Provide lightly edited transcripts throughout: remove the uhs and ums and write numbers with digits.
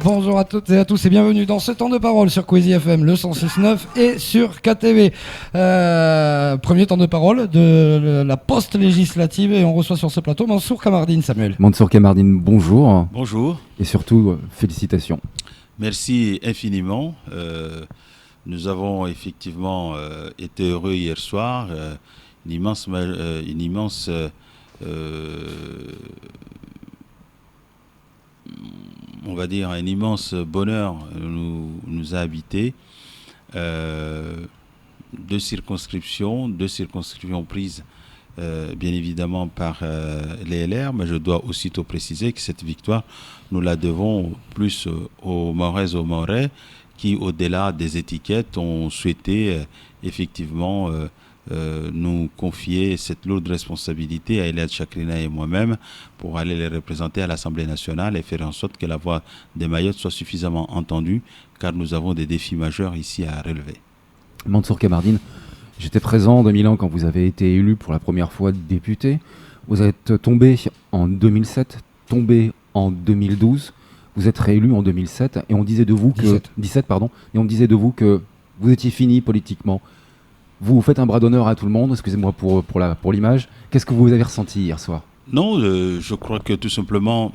Bonjour à toutes et à tous et bienvenue dans ce temps de parole sur Quizy FM, le 106.9 et sur KTV. Premier temps de parole de la post-législative et on reçoit sur ce plateau Mansour Kamardine. Samuel. Mansour Kamardine, bonjour. Bonjour. Et surtout, félicitations. Merci infiniment. Nous avons effectivement été heureux hier soir. Une immense on va dire un immense bonheur nous a habité. Deux circonscriptions prises bien évidemment par les LR, mais je dois aussitôt préciser que cette victoire, nous la devons plus aux Mahorais qui, au-delà des étiquettes, ont souhaité effectivement nous confier cette lourde responsabilité à Eliade Chakrina et moi-même pour aller les représenter à l'Assemblée nationale et faire en sorte que la voix des Mayotte soit suffisamment entendue, car nous avons des défis majeurs ici à relever. Mansour Kamardine, j'étais présent en 2001 quand vous avez été élu pour la première fois député. Vous êtes tombé en 2007, tombé en 2012. Vous êtes réélu en 2007 et on disait de vous que 17 pardon, et on disait de vous que vous étiez fini politiquement. Vous faites un bras d'honneur à tout le monde, excusez-moi pour l'image. Qu'est-ce que vous avez ressenti hier soir ? Non, je crois que tout simplement,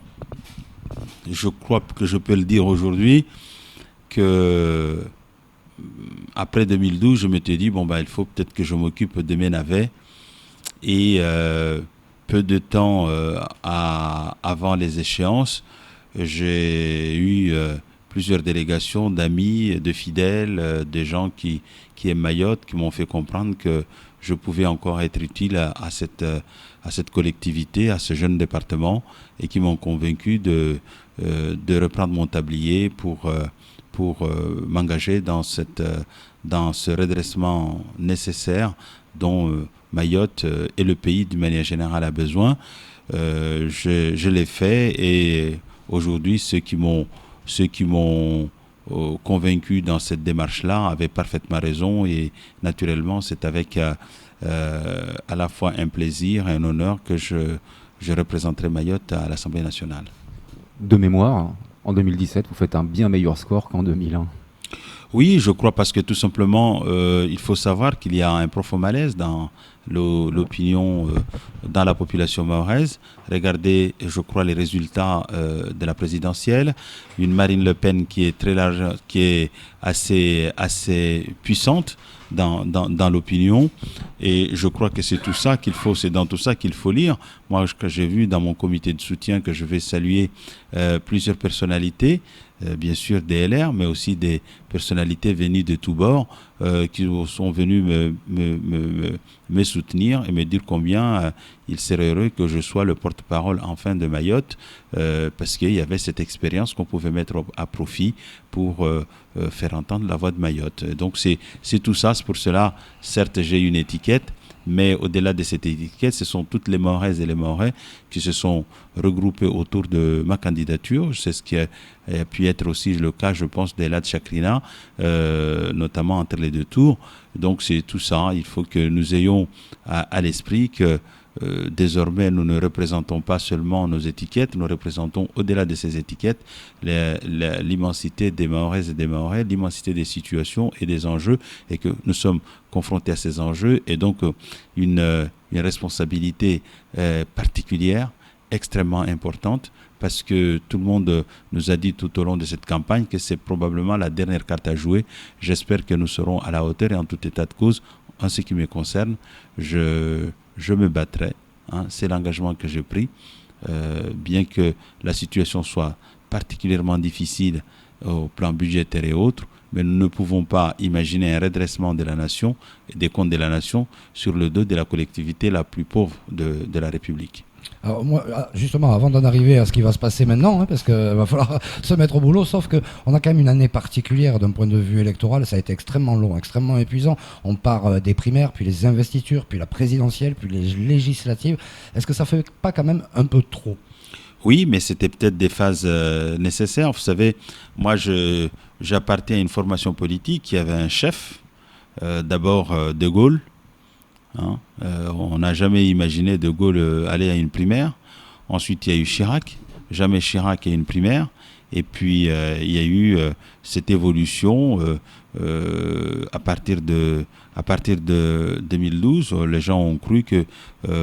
je crois que je peux le dire aujourd'hui, que après 2012, je m'étais dit, il faut peut-être que je m'occupe de mes navets. Et peu de temps avant les échéances, j'ai eu plusieurs délégations d'amis, de fidèles, de gens qui aiment Mayotte, qui m'ont fait comprendre que je pouvais encore être utile à cette collectivité, à ce jeune département, et qui m'ont convaincu de reprendre mon tablier pour m'engager dans ce redressement nécessaire dont Mayotte et le pays d'une manière générale a besoin. Je l'ai fait et aujourd'hui ceux qui m'ont convaincu dans cette démarche-là avaient parfaitement raison et naturellement c'est avec à la fois un plaisir et un honneur que je représenterai Mayotte à l'Assemblée nationale. De mémoire, en 2017, vous faites un bien meilleur score qu'en 2001. Oui, je crois parce que tout simplement, il faut savoir qu'il y a un profond malaise dans l'opinion, dans la population mahoraise. Regardez, je crois, les résultats de la présidentielle. Une Marine Le Pen qui est très large, qui est assez puissante dans l'opinion. Et je crois que c'est dans tout ça qu'il faut lire. Moi, ce que j'ai vu dans mon comité de soutien, que je vais saluer plusieurs personnalités, bien sûr des LR, mais aussi des personnalités venues de tous bords qui sont venues me soutenir et me dire combien il serait heureux que je sois le porte-parole enfin de Mayotte parce qu'il y avait cette expérience qu'on pouvait mettre à profit pour faire entendre la voix de Mayotte. Donc c'est tout ça, c'est pour cela, certes j'ai une étiquette, mais au-delà de cette étiquette, ce sont toutes les Mahoraises et les Mahorais qui se sont regroupés autour de ma candidature. C'est ce qui a pu être aussi le cas, je pense, d'Eliade Chakrina, notamment entre les deux tours. Donc c'est tout ça. Il faut que nous ayons à l'esprit que désormais, nous ne représentons pas seulement nos étiquettes, nous représentons au-delà de ces étiquettes l'immensité des Mahoraises et des Mahorais, l'immensité des situations et des enjeux, et que nous sommes confrontés à ces enjeux, et donc une responsabilité particulière, extrêmement importante, parce que tout le monde nous a dit tout au long de cette campagne que c'est probablement la dernière carte à jouer. J'espère que nous serons à la hauteur et en tout état de cause, en ce qui me concerne, je me battrai. C'est l'engagement que j'ai pris, bien que la situation soit particulièrement difficile au plan budgétaire et autres, mais nous ne pouvons pas imaginer un redressement de la nation et des comptes de la nation sur le dos de la collectivité la plus pauvre de la République. Alors moi, justement, avant d'en arriver à ce qui va se passer maintenant, parce qu'il va falloir se mettre au boulot, sauf qu'on a quand même une année particulière d'un point de vue électoral, ça a été extrêmement long, extrêmement épuisant. On part des primaires, puis les investitures, puis la présidentielle, puis les législatives. Est-ce que ça fait pas quand même un peu trop ? Oui, mais c'était peut-être des phases nécessaires. Vous savez, moi, j'appartiens à une formation politique qui avait un chef, d'abord De Gaulle. On n'a jamais imaginé De Gaulle aller à une primaire. Ensuite, il y a eu Chirac. Jamais Chirac à une primaire. Et puis il y a eu cette évolution à partir de 2012. Les gens ont cru que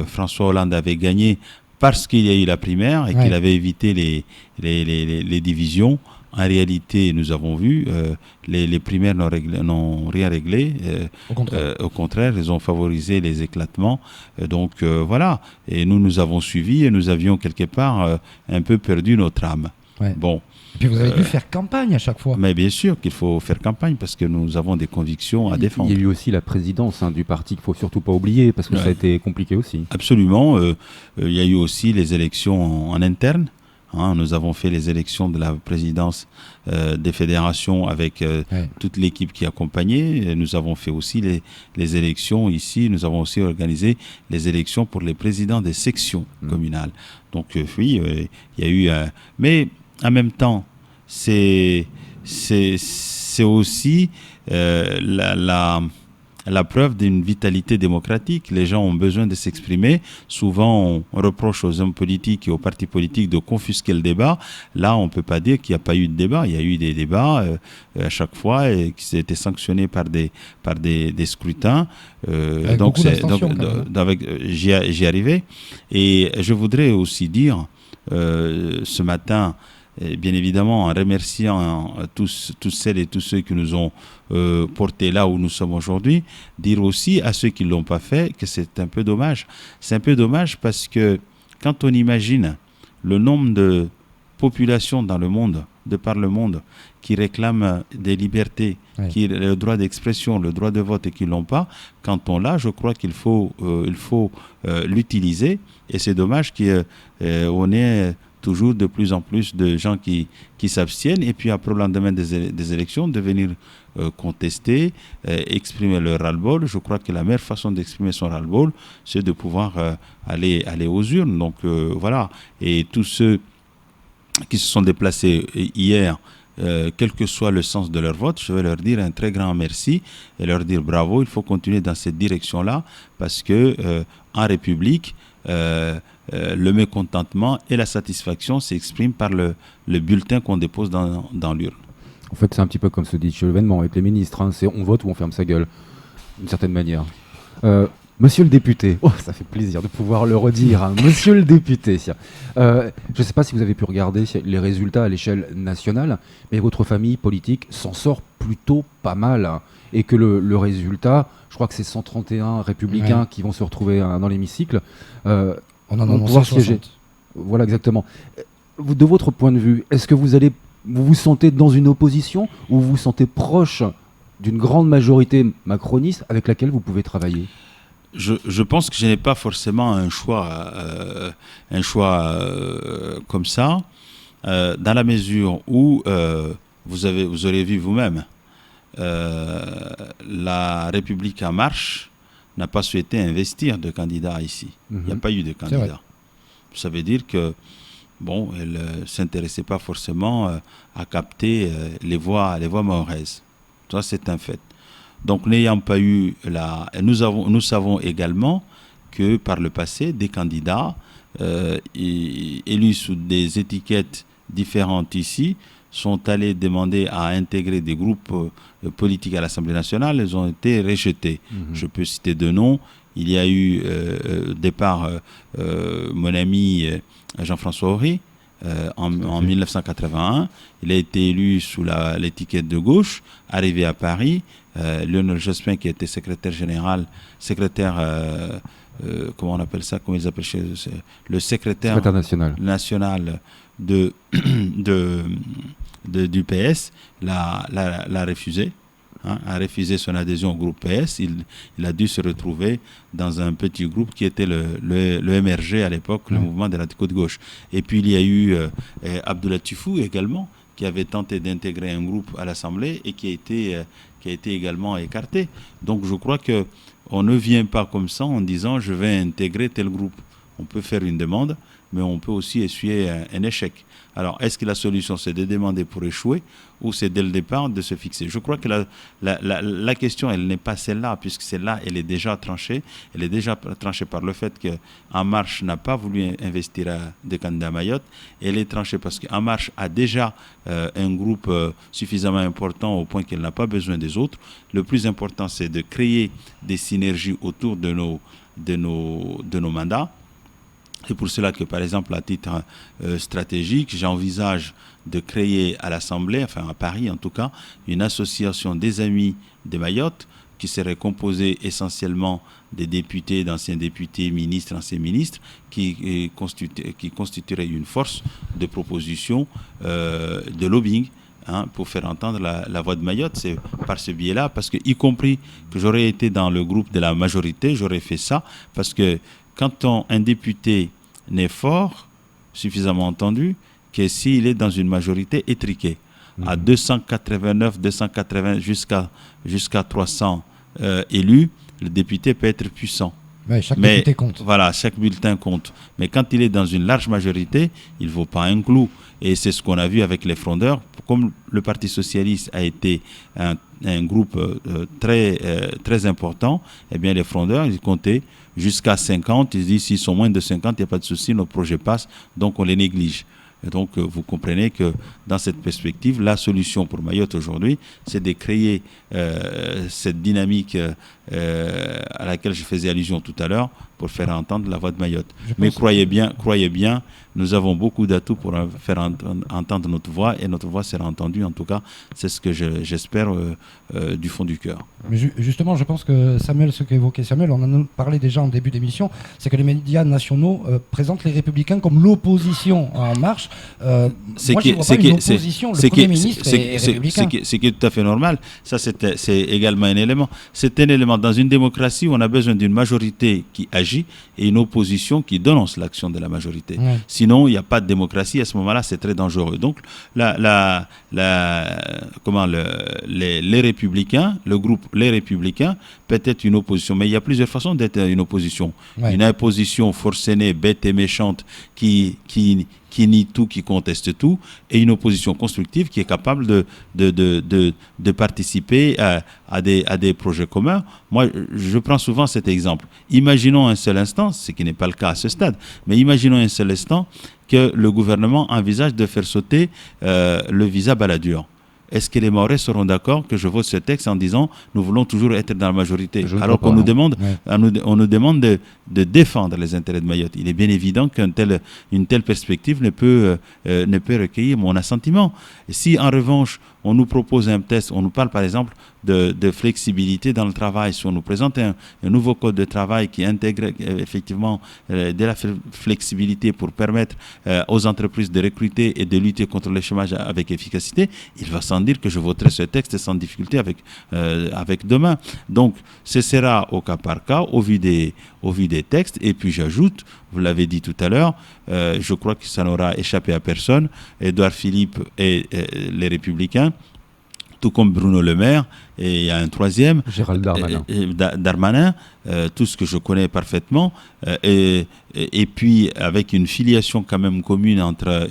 François Hollande avait gagné parce qu'il y a eu la primaire et qu'il avait évité les divisions. En réalité, nous avons vu, les primaires n'ont rien réglé. Au contraire, ils ont favorisé les éclatements. Donc voilà. Et nous avons suivi et nous avions quelque part un peu perdu notre âme. Ouais. Bon. Et puis vous avez dû faire campagne à chaque fois. Mais bien sûr qu'il faut faire campagne parce que nous avons des convictions à défendre. Il y a eu aussi la présidence du parti qu'il ne faut surtout pas oublier parce que ça a été compliqué aussi. Absolument. Il y a eu aussi les élections en interne. Nous avons fait les élections de la présidence des fédérations avec toute l'équipe qui accompagnait. Nous avons fait aussi les élections ici. Nous avons aussi organisé les élections pour les présidents des sections communales. Donc oui, il y a eu... mais en même temps, c'est aussi la preuve d'une vitalité démocratique. Les gens ont besoin de s'exprimer. Souvent, on reproche aux hommes politiques et aux partis politiques de confisquer le débat. Là, on ne peut pas dire qu'il n'y a pas eu de débat. Il y a eu des débats à chaque fois et qui ont été sanctionnés par des scrutins. J'y arrivais. Et je voudrais aussi dire, ce matin, et bien évidemment, en remerciant tous celles et tous ceux qui nous ont portés là où nous sommes aujourd'hui, dire aussi à ceux qui ne l'ont pas fait que c'est un peu dommage. C'est un peu dommage parce que quand on imagine le nombre de populations dans le monde, de par le monde, qui réclament des libertés, qui le droit d'expression, le droit de vote et qui ne l'ont pas, quand on l'a, je crois qu'il faut l'utiliser. Et c'est dommage qu'on ait toujours de plus en plus de gens qui s'abstiennent et puis après, au lendemain des élections, de venir contester, exprimer leur ras-le-bol. Je crois que la meilleure façon d'exprimer son ras-le-bol, c'est de pouvoir aller aux urnes. Donc voilà. Et tous ceux qui se sont déplacés hier, quel que soit le sens de leur vote, je vais leur dire un très grand merci et leur dire bravo. Il faut continuer dans cette direction-là parce que en République, le mécontentement et la satisfaction s'expriment par le bulletin qu'on dépose dans l'urne. En fait, c'est un petit peu comme se dit chez l'événement avec les ministres. C'est on vote ou on ferme sa gueule, d'une certaine manière. Monsieur le député, ça fait plaisir de pouvoir le redire. Monsieur le député, je ne sais pas si vous avez pu regarder les résultats à l'échelle nationale, mais votre famille politique s'en sort plutôt pas mal. Et que le résultat, je crois que c'est 131 républicains qui vont se retrouver dans l'hémicycle. On en a 160. Voilà, exactement. De votre point de vue, est-ce que vous vous sentez dans une opposition ou vous vous sentez proche d'une grande majorité macroniste avec laquelle vous pouvez travailler ? Je pense que je n'ai pas forcément un choix comme ça, dans la mesure où vous aurez vu vous-même, la République en marche n'a pas souhaité investir de candidats ici. Il n'y a pas eu de candidats. Ça veut dire que elle ne s'intéressait pas forcément à capter les voix mahoraises. Ça, c'est un fait. Donc, n'ayant pas eu nous savons également que par le passé, des candidats élus sous des étiquettes différentes ici sont allés demander à intégrer des groupes politiques à l'Assemblée nationale. Ils ont été rejetés. Je peux citer deux noms. Il y a eu au départ mon ami Jean-François Horry en 1981. Il a été élu sous l'étiquette de gauche, arrivé à Paris. Lionel Jospin, qui était secrétaire comment on appelle ça, comment ils appellent le secrétaire national du PS, l'a refusé. A refusé son adhésion au groupe PS. Il a dû se retrouver dans un petit groupe qui était le MRG à l'époque, le mouvement des radicaux de gauche. Et puis il y a eu Abdoulaye Tifou également, qui avait tenté d'intégrer un groupe à l'Assemblée et qui a été également écarté. Donc je crois qu'on ne vient pas comme ça en disant je vais intégrer tel groupe. On peut faire une demande mais on peut aussi essuyer un échec. Alors, est-ce que la solution, c'est de demander pour échouer ou c'est dès le départ de se fixer? Je crois que la question, elle n'est pas celle-là, puisque celle-là, elle est déjà tranchée. Elle est déjà tranchée par le fait qu'En Marche n'a pas voulu investir des candidats à Mayotte. Elle est tranchée parce qu'En Marche a déjà un groupe suffisamment important au point qu'elle n'a pas besoin des autres. Le plus important, c'est de créer des synergies autour de nos mandats. C'est pour cela que, par exemple, à titre stratégique, j'envisage de créer à l'Assemblée, enfin à Paris en tout cas, une association des amis de Mayotte qui serait composée essentiellement des députés, d'anciens députés, ministres, anciens ministres, qui constituerait une force de proposition, de lobbying, pour faire entendre la voix de Mayotte. C'est par ce biais-là, parce que, y compris que j'aurais été dans le groupe de la majorité, j'aurais fait ça, parce que quand un député n'est fort, suffisamment entendu, que s'il est dans une majorité étriquée, à 289, 280 jusqu'à 300 élus, le député peut être puissant. Ouais, chaque bulletin compte. Voilà, chaque bulletin compte. Mais quand il est dans une large majorité, il ne vaut pas un clou. Et c'est ce qu'on a vu avec les frondeurs. Comme le Parti socialiste a été un groupe très important, eh bien les frondeurs, ils comptaient jusqu'à 50. Ils disent s'ils sont moins de 50, il n'y a pas de souci, nos projets passent, donc on les néglige. Et donc, vous comprenez que dans cette perspective, la solution pour Mayotte aujourd'hui, c'est de créer cette dynamique à laquelle je faisais allusion tout à l'heure pour faire entendre la voix de Mayotte. Mais croyez bien, nous avons beaucoup d'atouts pour faire entendre notre voix et notre voix sera entendue. En tout cas, c'est ce que j'espère du fond du cœur. Mais justement, je pense que Samuel, ce qu'évoquait Samuel, on en a parlé déjà en début d'émission, c'est que les médias nationaux présentent les Républicains comme l'opposition En Marche. Moi, je ne vois pas une opposition. Le Premier ministre est républicain. Ce qui est tout à fait normal. Ça, c'est également un élément. C'est un élément. Dans une démocratie, on a besoin d'une majorité qui agit et une opposition qui dénonce l'action de la majorité. Ouais. Sinon, il n'y a pas de démocratie. À ce moment-là, c'est très dangereux. Donc, les Républicains, le groupe Les Républicains, peut être une opposition. Mais il y a plusieurs façons d'être une opposition. Ouais. Une opposition forcenée, bête et méchante qui nie tout, qui conteste tout, et une opposition constructive qui est capable de participer à des projets communs. Moi, je prends souvent cet exemple. Imaginons un seul instant, ce qui n'est pas le cas à ce stade, mais imaginons un seul instant que le gouvernement envisage de faire sauter le visa Balladur. Est-ce que les Mahorais seront d'accord que je vote ce texte en disant nous voulons toujours être dans la majorité, alors qu'on nous demande, on nous demande de défendre les intérêts de Mayotte? Il est bien évident qu'une telle perspective ne peut recueillir mon assentiment. Et si en revanche on nous propose un test, on nous parle par exemple de flexibilité dans le travail, si on nous présente un nouveau code de travail qui intègre effectivement de la flexibilité pour permettre aux entreprises de recruter et de lutter contre le chômage avec efficacité, il va sans dire que je voterai ce texte sans difficulté avec demain. Donc ce sera au cas par cas, au vu des textes. Et puis j'ajoute, vous l'avez dit tout à l'heure, je crois que ça n'aura échappé à personne, Édouard Philippe et les Républicains, tout comme Bruno Le Maire, et il y a un troisième, Gérald Darmanin, tout ce que je connais parfaitement, et puis avec une filiation quand même commune entre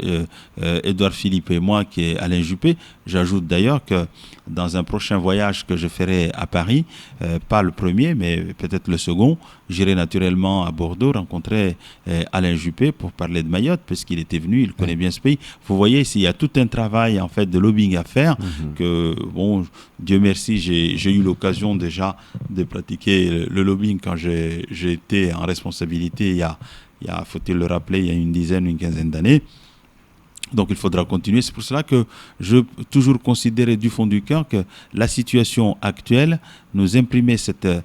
Édouard Philippe et moi, qui est Alain Juppé. J'ajoute d'ailleurs que dans un prochain voyage que je ferai à Paris, pas le premier, mais peut-être le second, j'irai naturellement à Bordeaux rencontrer Alain Juppé pour parler de Mayotte, puisqu'il était venu, il connaît bien ce pays. Vous voyez, s'il y a tout un travail en fait de lobbying à faire, que bon, Dieu merci, j'ai eu l'occasion déjà de pratiquer le lobbying quand j'ai été en responsabilité il y a, faut-il le rappeler, il y a une quinzaine d'années. Donc il faudra continuer. C'est pour cela que je toujours considérer du fond du cœur que la situation actuelle nous imprimait cette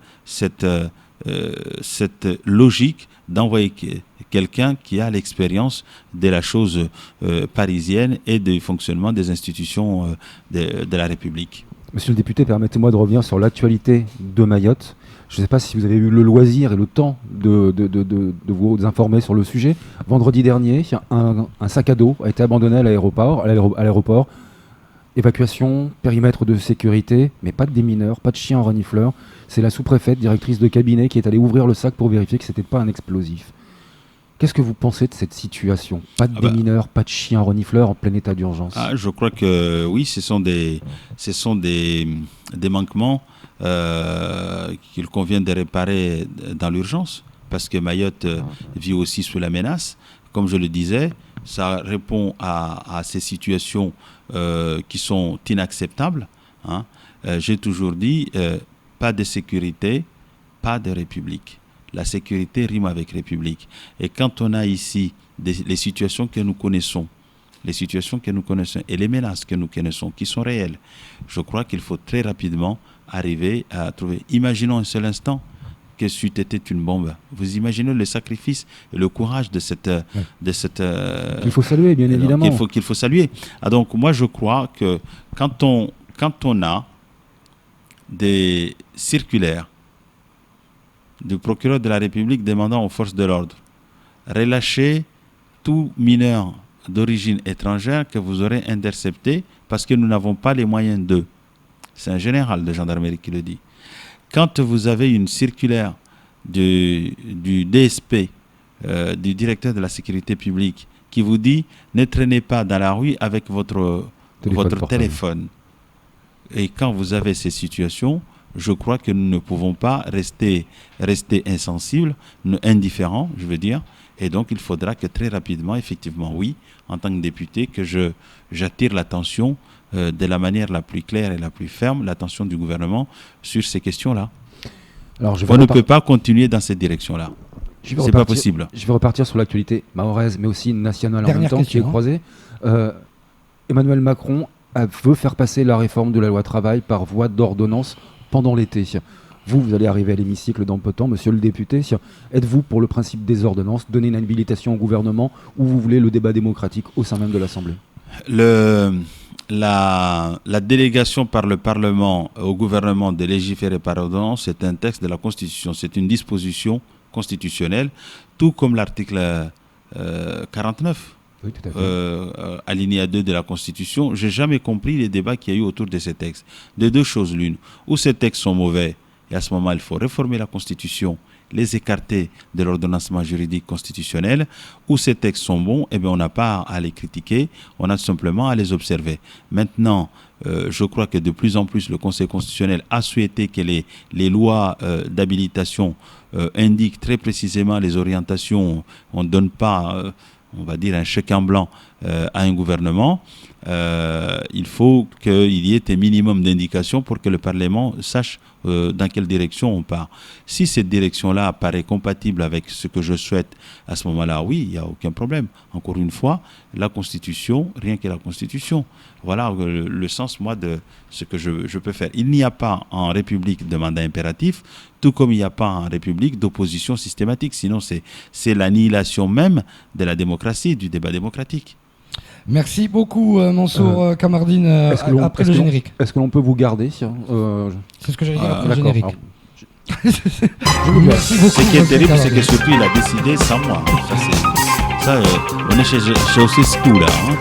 logique d'envoyer quelqu'un qui a l'expérience de la chose parisienne et du fonctionnement des institutions de la République. Monsieur le député, permettez-moi de revenir sur l'actualité de Mayotte. Je ne sais pas si vous avez eu le loisir et le temps de vous informer sur le sujet. Vendredi dernier, un sac à dos a été abandonné à l'aéroport. Évacuation, périmètre de sécurité, mais pas de démineurs, pas de chiens en renifleur. C'est la sous-préfète, directrice de cabinet, qui est allée ouvrir le sac pour vérifier que ce n'était pas un explosif. Qu'est-ce que vous pensez de cette situation? Pas de démineurs, pas de chiens renifleurs en plein état d'urgence. Je crois que oui, ce sont des manquements qu'il convient de réparer dans l'urgence, parce que Mayotte vit aussi sous la menace. Comme je le disais, ça répond à ces situations qui sont inacceptables. Hein. J'ai toujours dit, pas de sécurité, pas de république. La sécurité rime avec république. Et quand on a ici les situations que nous connaissons, et les menaces que nous connaissons, qui sont réelles, je crois qu'il faut très rapidement arriver à trouver. Imaginons un seul instant que c'eût été une bombe. Vous imaginez le sacrifice et le courage de cette... Il faut saluer, bien évidemment. Qu'il faut saluer. Donc moi, je crois que quand on a des circulaires du procureur de la République demandant aux forces de l'ordre relâcher tout mineur d'origine étrangère que vous aurez intercepté parce que nous n'avons pas les moyens d'eux. C'est un général de gendarmerie qui le dit. Quand vous avez une circulaire du DSP, du directeur de la sécurité publique, qui vous dit ne traînez pas dans la rue avec votre téléphone. Et quand vous avez ces situations, je crois que nous ne pouvons pas rester insensibles, indifférents, je veux dire. Et donc, il faudra que très rapidement, effectivement, oui, en tant que député, que j'attire l'attention de la manière la plus claire et la plus ferme, l'attention du gouvernement sur ces questions-là. Alors, on ne peut pas continuer dans cette direction-là. C'est pas possible. Je vais repartir sur l'actualité mahoraise, mais aussi nationale en même temps, qui est croisée. Emmanuel Macron veut faire passer la réforme de la loi travail par voie d'ordonnance pendant l'été. Vous allez arriver à l'hémicycle dans peu de temps, monsieur le député. Êtes-vous pour le principe des ordonnances, donner une habilitation au gouvernement, ou vous voulez le débat démocratique au sein même de l'Assemblée? La délégation par le Parlement au gouvernement de légiférer par ordonnance, c'est un texte de la Constitution, c'est une disposition constitutionnelle, tout comme l'article 49. Oui, tout à fait. Alinéa 2 de la Constitution. Je n'ai jamais compris les débats qu'il y a eu autour de ces textes. De deux choses l'une. Ou ces textes sont mauvais, et à ce moment, il faut réformer la Constitution, les écarter de l'ordonnancement juridique constitutionnel, ou ces textes sont bons, et bien on n'a pas à les critiquer, on a simplement à les observer. Maintenant, je crois que de plus en plus, le Conseil constitutionnel a souhaité que les lois d'habilitation indiquent très précisément les orientations. On ne donne pas... on va dire un chèque en blanc à un gouvernement, il faut qu'il y ait un minimum d'indications pour que le Parlement sache dans quelle direction on part. Si cette direction-là paraît compatible avec ce que je souhaite, à ce moment-là, oui, il n'y a aucun problème. Encore une fois, la Constitution, rien que la Constitution. Voilà le sens, moi, de ce que je peux faire. Il n'y a pas en République de mandat impératif, tout comme il n'y a pas en République d'opposition systématique. Sinon, c'est l'annihilation même de la démocratie, du débat démocratique. Merci beaucoup, Mansour Kamardine, après le générique. Est-ce que l'on peut vous garder C'est ce que j'allais dire après le générique. Merci beaucoup. Ce qui est terrible, c'est que surtout, il a décidé sans moi. On est chez OC School, là. Hein.